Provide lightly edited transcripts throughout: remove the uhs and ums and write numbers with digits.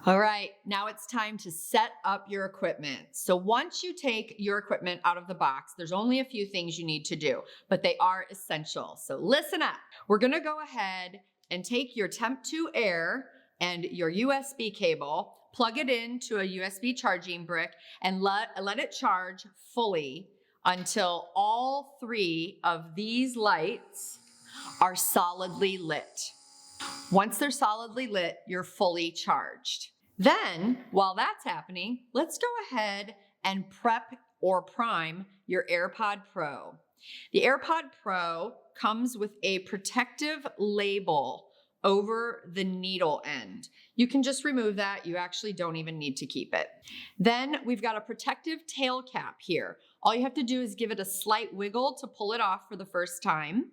All right, now it's time to set up your equipment. So once you take your equipment out of the box, there's only a few things you need to do, but they are essential. So listen up. We're gonna go ahead and take your TEMPTU Air and your USB cable, plug it into a USB charging brick, and let it charge fully until all three of these lights are solidly lit. Once they're solidly lit, you're fully charged. Then, while that's happening, let's go ahead and prep or prime your Airpod Pro. The Airpod Pro comes with a protective label over the needle end. You can just remove that. You actually don't even need to keep it. Then we've got a protective tail cap here. All you have to do is give it a slight wiggle to pull it off for the first time.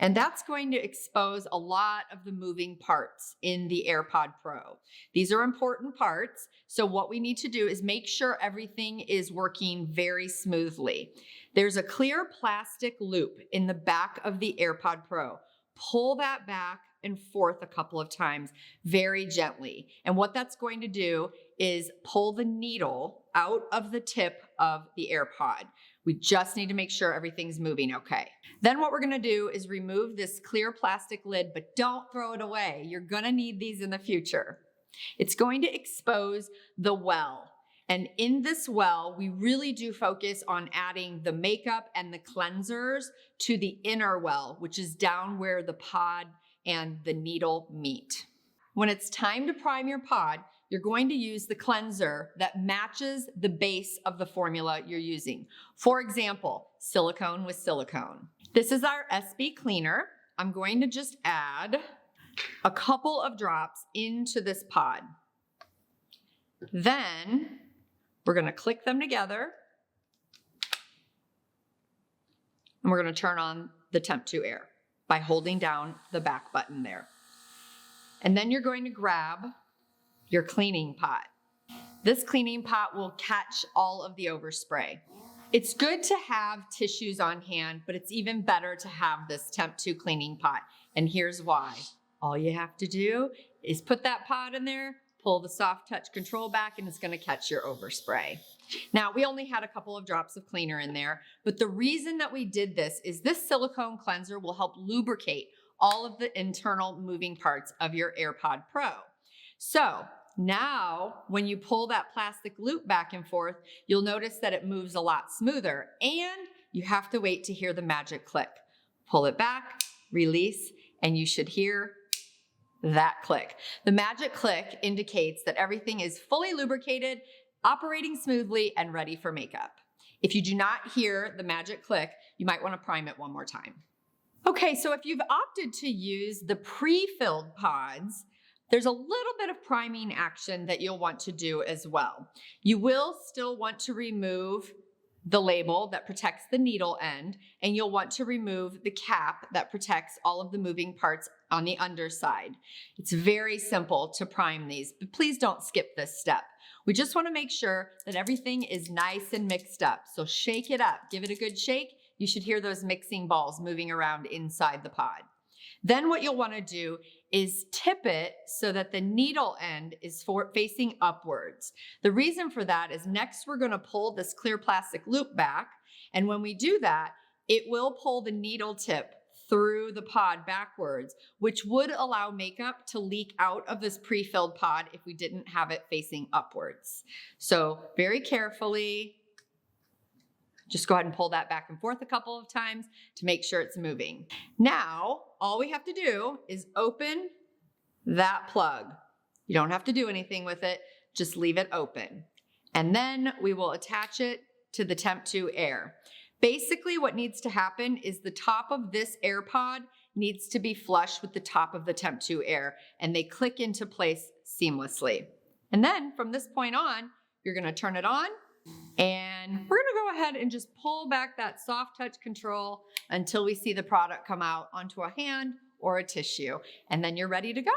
And that's going to expose a lot of the moving parts in the AirPod Pro. These are important parts. So what we need to do is make sure everything is working very smoothly. There's a clear plastic loop in the back of the AirPod Pro. Pull that back and forth a couple of times very gently. And what that's going to do is pull the needle out of the tip of the AirPod. We just need to make sure everything's moving okay. Then what we're gonna do is remove this clear plastic lid, but don't throw it away. You're gonna need these in the future. It's going to expose the well. And in this well, we really do focus on adding the makeup and the cleansers to the inner well, which is down where the pod and the needle meet. When it's time to prime your pod, you're going to use the cleanser that matches the base of the formula you're using. For example, silicone with silicone. This is our SB cleaner. I'm going to just add a couple of drops into this pod. Then we're going to click them together and we're going to turn on the TEMPTU Air by holding down the back button there. And then you're going to grab your cleaning pot. This cleaning pot will catch all of the overspray. It's good to have tissues on hand, but it's even better to have this TEMPTU cleaning pot. And here's why. All you have to do is put that pot in there, pull the soft touch control back, and it's gonna catch your overspray. Now, we only had a couple of drops of cleaner in there, but the reason that we did this is this silicone cleanser will help lubricate all of the internal moving parts of your AirPod Pro. So now, when you pull that plastic loop back and forth, you'll notice that it moves a lot smoother, and you have to wait to hear the magic click. Pull it back, release, and you should hear that click. The magic click indicates that everything is fully lubricated, operating smoothly, and ready for makeup. If you do not hear the magic click, you might want to prime it one more time. Okay, so if you've opted to use the pre-filled pods, there's a little bit of priming action that you'll want to do as well. You will still want to remove the label that protects the needle end, and you'll want to remove the cap that protects all of the moving parts on the underside. It's very simple to prime these, but please don't skip this step. We just want to make sure that everything is nice and mixed up. So shake it up, give it a good shake. You should hear those mixing balls moving around inside the pod. Then what you'll want to do is tip it so that the needle end is facing upwards. The reason for that is next we're going to pull this clear plastic loop back, and when we do that, it will pull the needle tip through the pod backwards, which would allow makeup to leak out of this pre-filled pod if we didn't have it facing upwards. So very carefully, just go ahead and pull that back and forth a couple of times to make sure it's moving. Now, all we have to do is open that plug. You don't have to do anything with it, just leave it open. And then we will attach it to the TEMPTU Air. Basically, what needs to happen is the top of this AirPod needs to be flush with the top of the TEMPTU Air, and they click into place seamlessly. And then from this point on, you're gonna turn it on, and we're gonna go ahead and just pull back that soft touch control until we see the product come out onto a hand or a tissue, and then you're ready to go.